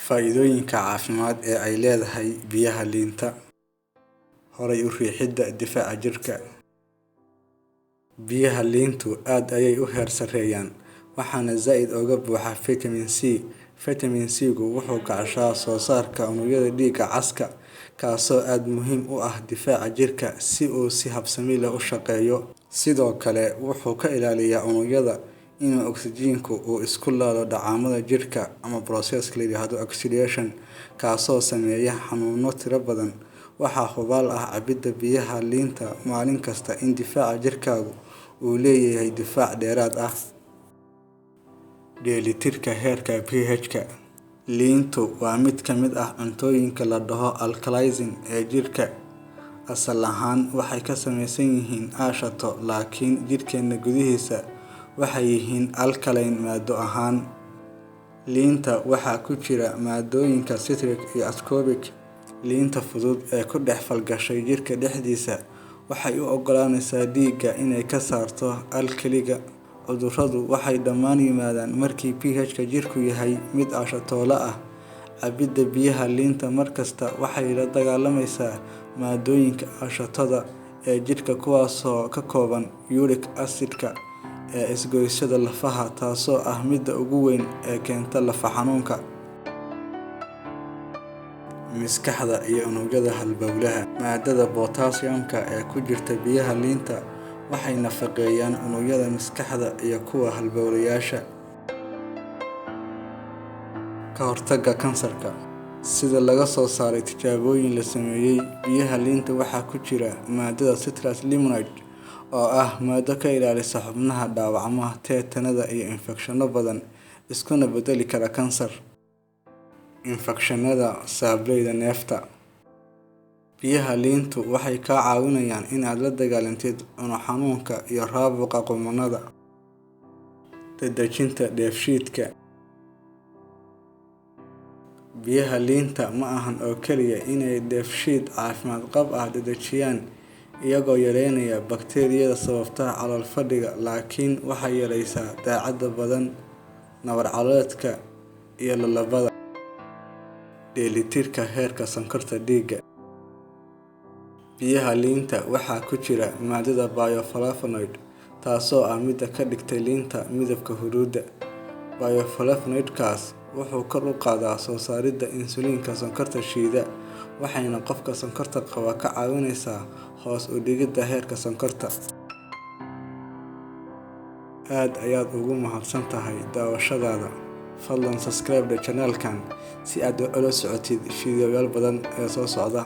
Faa'iidooyinka caafimaad ee ay leedahay biyaha liinta. Horay u riixidda difaaca jirka. Biyaha liintu aad ayay u heer sareeyaan, waxaana zaid uga buuxa vitamin C. Vitamin C-gu wuxuu ka caawiyaa soo saarka unugyada dhiigga caska, kaasoo aad muhiim u ah difaaca jirka si uu si habsami leh u shaqeeyo. Sidoo kale, wuxuu ka ilaaliyaa unugyada in oksijiinku uu isku laalo dacamada jirka ama process la yiraahdo oxidation, kaasoo sameeya xanuuno tiro badan. Waxaa hubaal ah cabidda biyaha liinta maalin kasta in difaaca jirkaagu uu leeyahay difaac dheeraad ah. Dheelitirka heerka pH-ka. Liintu waa mid ka mid ah cuntooyinka la dhaho alkalizing ee jirka. Asal ahaan waxay ka samaysan yihiin aashato, laakiin jirkeena gudihiisa waxay yihiin alkaline maado ahaan. Liinta waxaa ku jira maadooyinka citric iyo ascorbic. Liinta fudud ee ku dhex falgashay jirka dhexdiisa waxay u oggolaanaysaa dhiigga inay ka saarto alkaliga. Cudurradu waxay dhammaan yimaadaan markii pH-ka jirku yahay mid aashatoola ah. Cabidda biyaha liinta markasta waxay la dagaalamaysaa maadooyinka aashatada ee jirka kuwaasoo ka kooban uric acid-ka ee isgoysyada lafaha, taasoo ah midda ugu weyn ee keenta lafa xanuunka. Maskaxda iyo unugyada halbowlaha. Maadada potassium-ka ee ku jirta biyaha liinta waxay nafaqeeyaan unugyada maskaxda iyo kuwa halbowlayaasha. Ka hortagga kansarka. Sida laga soo saaray tijaabooyin la sameeyay, biyaha liinta waxaa ku jira maadada citrus limonene oo ah maado ka ilaalisa xubnaha dhaawacma, teetanada iyo infekshanno badan, iskuna beddeli kara kansar. Infekshannada saableyda neefta. Biyaha liintu waxay kaa caawinayaan inaad la dagaallantid cunaha xanuunka iyo caabuqa qulmannada. Dedejinta dheefshiidka. Biyaha liinta ma ahan oo keliya inay dheefshiid caafimaad qab ah dedejiyaan iyagoo yareynaya bakteeriyada sababta calool fadhiga, laakiin waxay yareysaa daacadda badan, nabar caloleedka iyo lalabada. Dheelitirka heerka sonkorta dhiigga. Biyaha liinta waxaa ku jira maadada bioflavonoid, taasoo ah midda ka dhigtay liinta midabka huruudda. Bioflavonoid-kaas wuxuu kor u qaadaa soo saaridda insulinka sonkorta shiida, waxayna qofka sonkorta qaba ka caawinaysaa hoos u dhigidda heerka sonkorta. Aad ayaad ugu mahadsantahay daawashadaada. Fadlan subscribe channel-kan si aad ula socotid fiidiyowyal badan ee soo socda.